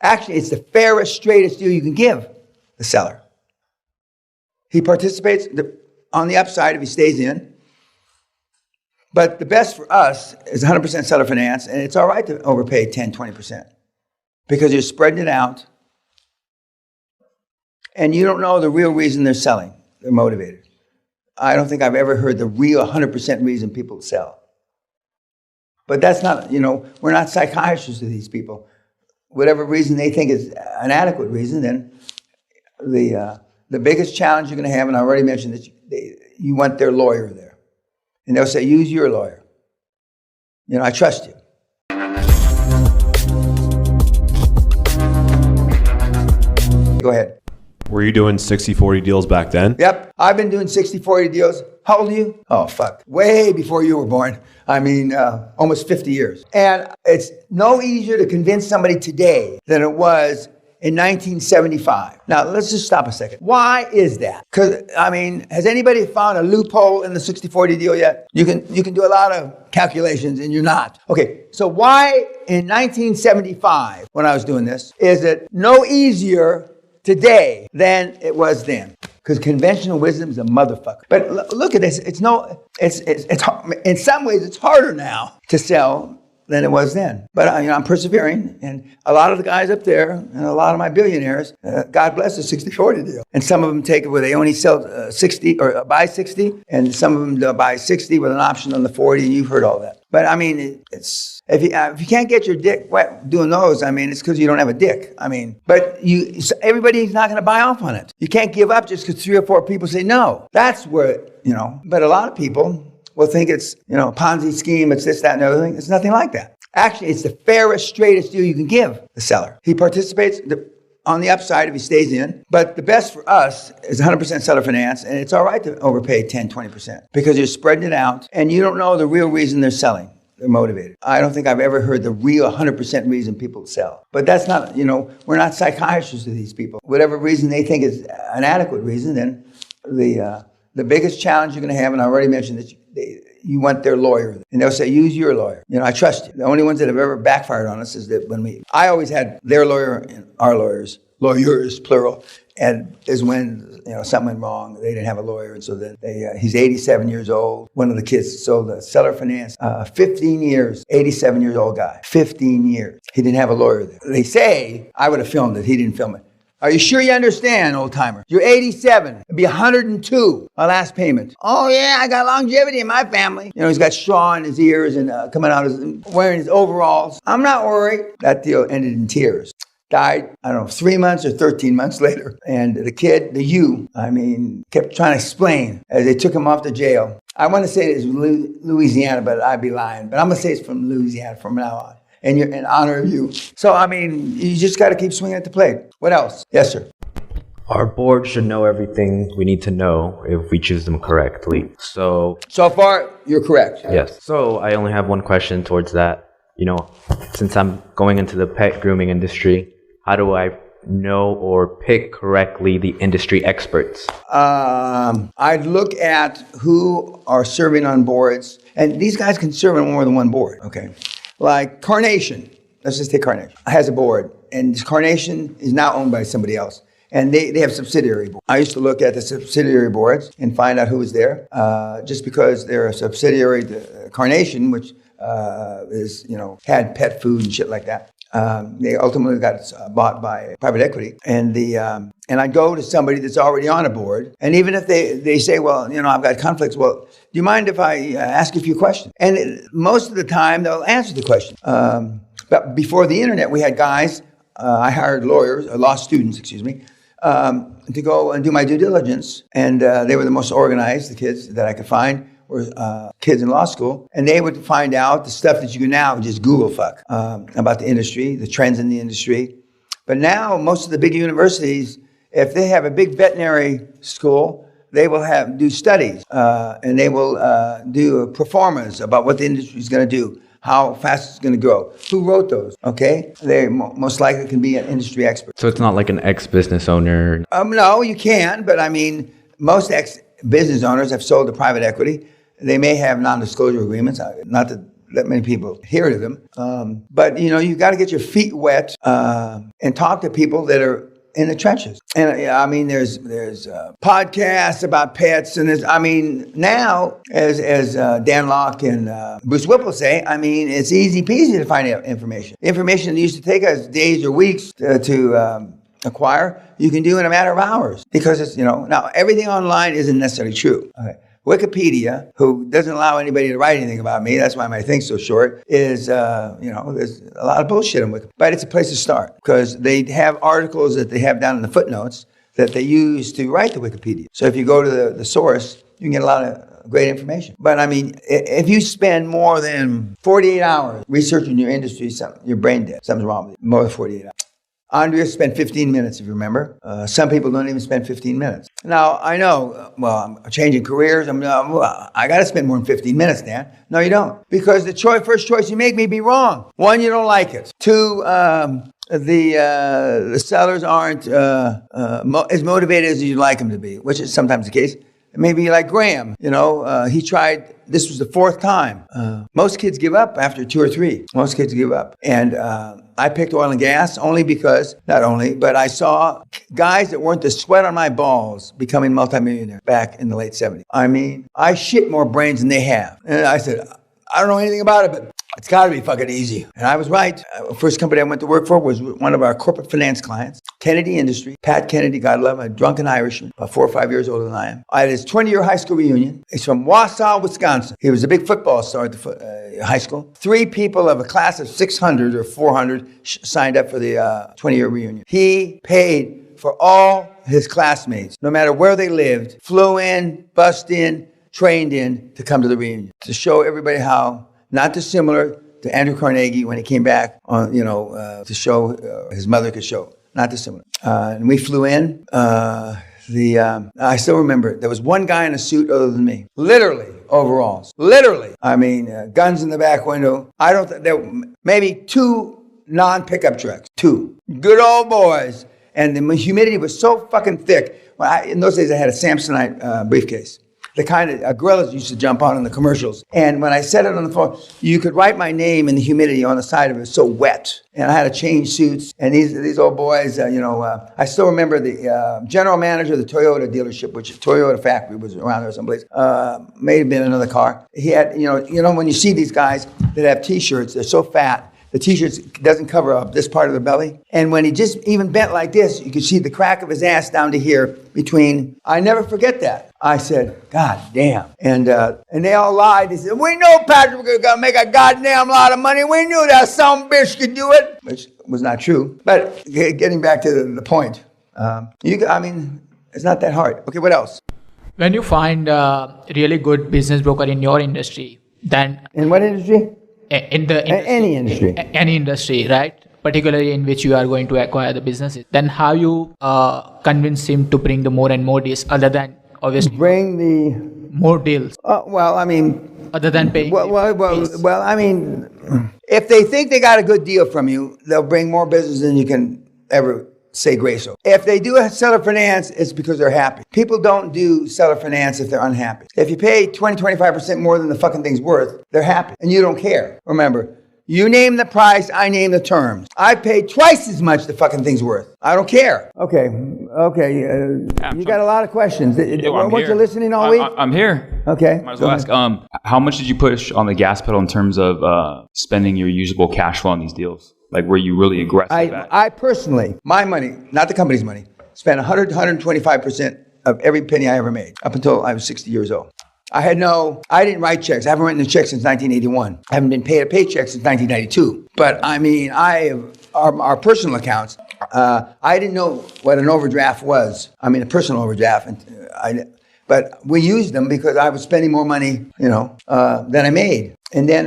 Actually, it's the fairest, straightest deal you can give the seller. He participates on the upside if he stays in. But the best for us is 100% seller finance, and it's all right to overpay 10, 20% because you're spreading it out, and you don't know the real reason they're selling. They're motivated. I don't think I've ever heard the real 100% reason people sell. But that's not, we're not psychiatrists to these people. Whatever reason they think is an adequate reason, then the biggest challenge you're going to have, and I already mentioned this, you want their lawyer there. And they'll say, use your lawyer. I trust you. Go ahead. Were you doing 60-40 deals back then? Yep. I've been doing 60-40 deals. How old are you? Oh, fuck. Way before you were born. I mean, almost 50 years. And it's no easier to convince somebody today than it was in 1975. Now, let's just stop a second. Why is that? Because, has anybody found a loophole in the 60-40 deal yet? You can do a lot of calculations and you're not. Okay, so why in 1975, when I was doing this, is it no easier today than it was then? Because conventional wisdom is a motherfucker. But look at this. It's in some ways, it's harder now to sell than it was then. But I'm persevering, and a lot of the guys up there, and a lot of my billionaires, God bless the 60-40 deal. And some of them take it where they only sell 60 or buy 60, and some of them buy 60 with an option on the 40, and you've heard all that. But it's if you can't get your dick wet doing those, it's because you don't have a dick. But everybody's not going to buy off on it. You can't give up just because 3 or 4 people say no. That's where But a lot of people will think it's, Ponzi scheme, it's this, that, and the other thing. It's nothing like that. Actually, it's the fairest, straightest deal you can give the seller. He participates on the upside if he stays in. But the best for us is 100% seller finance, and it's all right to overpay 10, 20% because you're spreading it out, and you don't know the real reason they're selling. They're motivated. I don't think I've ever heard the real 100% reason people sell. But that's not, we're not psychiatrists to these people. Whatever reason they think is an adequate reason, then the biggest challenge you're going to have, and I already mentioned this, you want their lawyer. And they'll say, use your lawyer. I trust you. The only ones that have ever backfired on us is that I always had their lawyer and our lawyers, plural, and is when, something went wrong. They didn't have a lawyer. And so then he's 87 years old. One of the kids sold the seller finance, 15 years, 87 years old guy, 15 years. He didn't have a lawyer there. They say, I would have filmed it. He didn't film it. Are you sure you understand, old timer? You're 87. It'd be 102, my last payment. Oh yeah, I got longevity in my family. He's got straw in his ears and coming out wearing his overalls. I'm not worried. That deal ended in tears. Died, 3 months or 13 months later. And the kid, kept trying to explain as they took him off to jail. I want to say it's Louisiana, but I'd be lying. But I'm going to say it's from Louisiana from now on. And you're in honor of you. So, you just got to keep swinging at the plate. What else? Yes, sir. Our board should know everything we need to know if we choose them correctly. So far, you're correct. Yes. So I only have one question towards that. Since I'm going into the pet grooming industry, how do I know or pick correctly the industry experts? I'd look at who are serving on boards. And these guys can serve on more than one board. Okay. Like Carnation, let's just take Carnation, has a board, and this Carnation is now owned by somebody else, and they have subsidiary boards. I used to look at the subsidiary boards and find out who was there, just because they're a subsidiary to Carnation, which had pet food and shit like that. They ultimately got bought by private equity, and I go to somebody that's already on a board, and even if they say, well, I've got conflicts, well, do you mind if I ask you a few questions? And most of the time, they'll answer the question. But before the internet, we had guys, I hired law students, to go and do my due diligence, and they were the most organized, the kids that I could find. Were kids in law school, and they would find out the stuff that you can now just Google about the industry, the trends in the industry. But now most of the big universities, if they have a big veterinary school, they will do studies and they will do performance about what the industry is going to do, how fast it's going to grow. Who wrote those? Okay, they most likely can be an industry expert. So it's not like an ex-business owner. No, you can, but most ex-business owners have sold to private equity. They may have non-disclosure agreements. Not that that many people hear to them. But, you got to get your feet wet and talk to people that are in the trenches. And I mean, there's podcasts about pets, and now, as Dan Locke and Bruce Whipple say, I mean, it's easy peasy to find out information. Information that used to take us days or weeks to acquire, you can do in a matter of hours, because it's, now everything online isn't necessarily true. Okay. Wikipedia, who doesn't allow anybody to write anything about me, that's why my thing's so short, is, there's a lot of bullshit on Wikipedia. But it's a place to start, because they have articles that they have down in the footnotes that they use to write the Wikipedia. So if you go to the source, you can get a lot of great information. But I mean, if you spend more than 48 hours researching your industry, you're brain dead. Something's wrong with you. More than 48 hours. Andrea spent 15 minutes, if you remember. Some people don't even spend 15 minutes. Now, I know, I'm changing careers. I got to spend more than 15 minutes, Dan. No, you don't. Because the first choice you make may be wrong. One, you don't like it. Two, the sellers aren't as motivated as you'd like them to be, which is sometimes the case. Maybe like Graham, he tried, this was the fourth time. Most kids give up after 2 or 3. Most kids give up. And I picked oil and gas but I saw guys that weren't the sweat on my balls becoming multimillionaire back in the late 70s. I mean, I shit more brains than they have. And I said, I don't know anything about it, but it's got to be fucking easy. And I was right. First company I went to work for was one of our corporate finance clients, Kennedy Industry. Pat Kennedy, God love him, a drunken Irishman, about 4 or 5 years older than I am. I had his 20-year high school reunion. He's from Wausau, Wisconsin. He was a big football star at the high school. 3 people of a class of 600 or 400 signed up for the 20-year reunion. He paid for all his classmates, no matter where they lived, flew in, bussed in, trained in to come to the reunion, to show everybody how not dissimilar to Andrew Carnegie when he came back on, to show his mother could show. Not dissimilar. And we flew in. I still remember there was one guy in a suit other than me. Literally overalls. Literally. I mean, guns in the back window. There were maybe 2 non-pickup trucks. 2 good old boys. And the humidity was so fucking thick. In those days, I had a Samsonite briefcase. The kind of gorillas used to jump on in the commercials. And when I set it on the floor, you could write my name in the humidity on the side of it. It was so wet. And I had to change suits. And these old boys, I still remember the general manager of the Toyota dealership, which Toyota factory was around there someplace. May have been another car. He had, when you see these guys that have T-shirts, they're so fat. The T-shirt doesn't cover up this part of the belly. And when he just even bent like this, you could see the crack of his ass down to here between. I never forget that. I said, God damn. And they all lied. They said, we know Patrick was going to make a goddamn lot of money. We knew that some bitch could do it. Which was not true. But getting back to the point, it's not that hard. Okay, what else? When you find a really good business broker in your industry, then... In what industry? In the industry, any industry, right? Particularly in which you are going to acquire the businesses. Then how you convince him to bring the more and more deals, other than obviously bring the more deals? Other than paying. If they think they got a good deal from you, they'll bring more business than you can ever say grace over. If they do a seller finance, it's because they're happy. People don't do seller finance if they're unhappy. If you pay 20-25% more than the fucking thing's worth, they're happy. And you don't care. Remember, you name the price, I name the terms. I pay twice as much the fucking thing's worth. I don't care. Okay. You got a lot of questions. Weren't you listening all week? I'm here. Okay. Might as well ask, how much did you push on the gas pedal in terms of spending your usable cash flow on these deals? Like, were you really aggressive? I personally, my money, not the company's money, spent 125% of every penny I ever made up until I was 60 years old. I didn't write checks. I haven't written a check since 1981. I haven't been paid a paycheck since 1992. But I mean, our personal accounts, I didn't know what an overdraft was. I mean, a personal overdraft. But we used them because I was spending more money, than I made. And then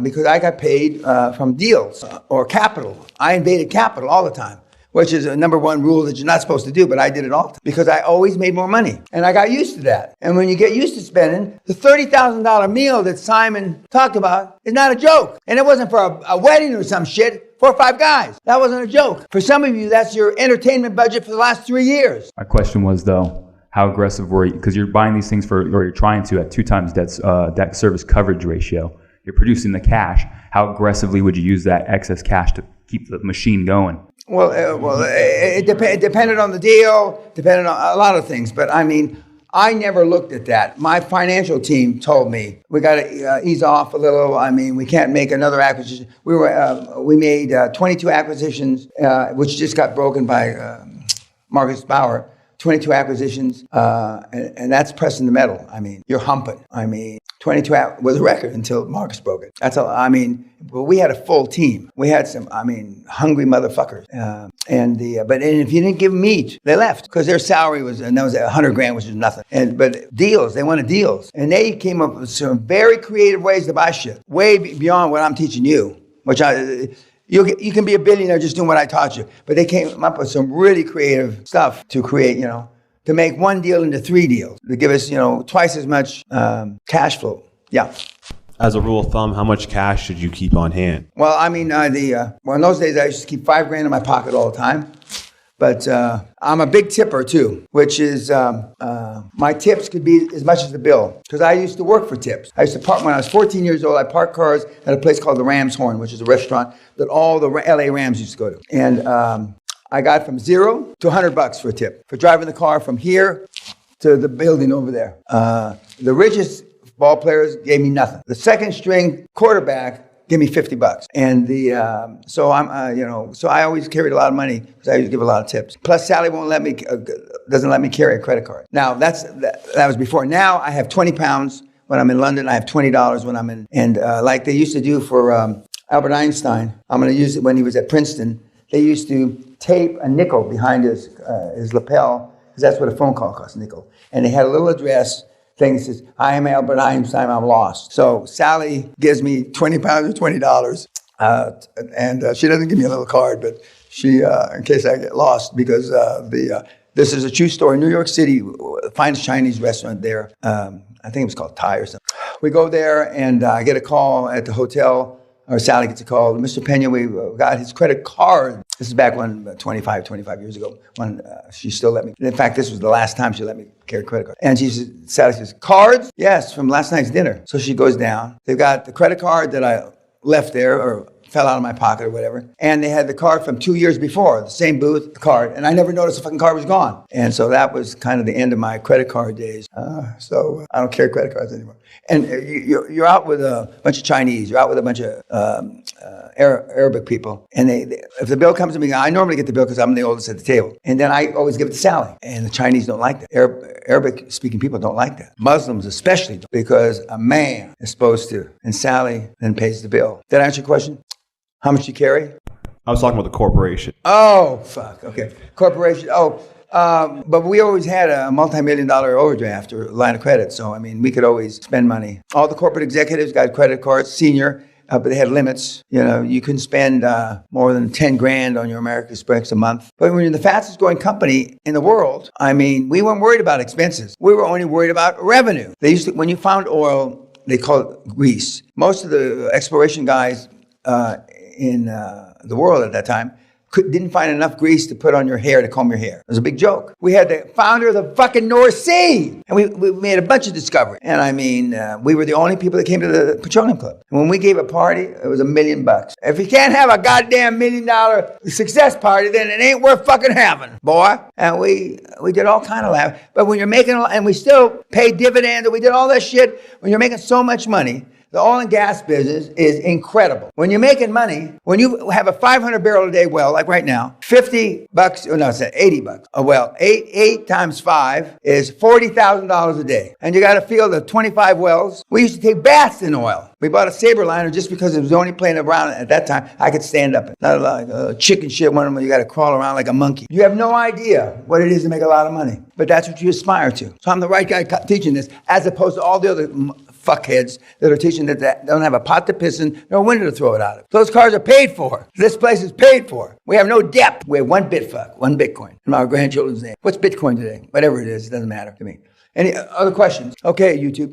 because I got paid from deals or capital. I invaded capital all the time, which is a number one rule that you're not supposed to do, but I did it all the time because I always made more money. And I got used to that. And when you get used to spending, the $30,000 meal that Simon talked about is not a joke. And it wasn't for a wedding or some shit. 4 or 5 guys. That wasn't a joke. For some of you, that's your entertainment budget for the last 3 years. My question was, though, how aggressive were you? Because you're buying these things or you're trying to at 2 times debt service coverage ratio. you're producing the cash. How aggressively would you use that excess cash to keep the machine going? It depended on the deal, depended on a lot of things. But I mean, I never looked at that. My financial team told me we got to ease off a little. I mean, we can't make another acquisition. We made 22 acquisitions, which just got broken by Marcus Bauer. 22 acquisitions, and that's pressing the metal. I mean, you're humping. I mean, 22 was a record until Marcus broke it. That's all. I mean, but we had a full team. We had some, hungry motherfuckers. But if you didn't give them meat, they left because their salary was, and that was $100,000, which is nothing. But deals, they wanted deals, and they came up with some very creative ways to buy shit, way beyond what I'm teaching you, which you can be a billionaire just doing what I taught you. But they came up with some really creative stuff to create, to make one deal into 3 deals, to give us, twice as much cash flow. Yeah. As a rule of thumb, how much cash should you keep on hand? Well, in those days, I used to keep $5,000 in my pocket all the time. But I'm a big tipper too, which is my tips could be as much as the bill. Because I used to work for tips. I used to park, when I was 14 years old, I parked cars at a place called the Ram's Horn, which is a restaurant that all the LA Rams used to go to. And I got from $0 to $100 for a tip for driving the car from here to the building over there. The richest ball players gave me nothing. The second string quarterback give me $50, and so I always carried a lot of money because I used to give a lot of tips. Plus, Sally doesn't let me carry a credit card. Now that was before. Now I have 20 pounds when I'm in London. I have $20 when I'm in, and like they used to do for Albert Einstein. I'm going to use it when he was at Princeton. They used to tape a nickel behind his lapel because that's what a phone call costs, a nickel, and they had a little address. Thing that says, I am Albert Einstein, I'm lost. So Sally gives me 20 pounds or $20, and she doesn't give me a little card, but she, in case I get lost, because this is a true story. New York City, finest Chinese restaurant there. I think it was called Thai or something. We go there, and I get a call at the hotel, or Sally gets a call. Mr. Pena, we got his credit card. This is back when, 25 years ago, when she still let me. In fact, this was the last time she let me carry a credit card. And Sally says, cards? Yes, from last night's dinner. So she goes down. They've got the credit card that I left there, or fell out of my pocket or whatever. And they had the card from 2 years before, the same booth, the card. And I never noticed the fucking card was gone. And so that was kind of the end of my credit card days. So I don't carry credit cards anymore. And you're out with a bunch of Chinese, you're out with a bunch of Arabic people. And if the bill comes to me, I normally get the bill because I'm the oldest at the table. And then I always give it to Sally. And the Chinese don't like that. Arabic-speaking people don't like that. Muslims especially don't, because a man is supposed to. And Sally then pays the bill. Did I answer your question? How much you carry? I was talking about the corporation. Oh, fuck. Okay. Corporation. But we always had a multi-million-dollar overdraft or line of credit. So, we could always spend money. All the corporate executives got credit cards, senior, but they had limits. You couldn't spend more than $10,000 on your American Express a month. But when you're the fastest growing company in the world, we weren't worried about expenses. We were only worried about revenue. When you found oil, they called it grease. Most of the exploration guys in the world at that time didn't find enough grease to put on your hair to comb your hair. It was a big joke. We had the founder of the fucking North Sea, and we made a bunch of discoveries. And we were the only people that came to the Petroleum Club. And when we gave a party, it was $1 million. If you can't have a goddamn $1 million success party, then it ain't worth fucking having, boy. And we did all kind of laugh. But when you're making, and we still paid dividends, and we did all that shit, when you're making so much money, the oil and gas business is incredible. When you're making money, when you have a 500 barrel a day well, like right now, $80. A well, 8 times 5 is $40,000 a day. And you got a field of 25 wells. We used to take baths in oil. We bought a Saberliner just because it was the only plane around at that time I could stand up in. Not like a chicken shit, one of them you got to crawl around like a monkey. You have no idea what it is to make a lot of money. But that's what you aspire to. So I'm the right guy teaching this, as opposed to all the other fuckheads that are teaching that they don't have a pot to piss in, no window to throw it out of. Those cars are paid for. This place is paid for. We have no debt. We have one Bitcoin in our grandchildren's name. What's Bitcoin today? Whatever it is, it doesn't matter to me. Any other questions? Okay, YouTube.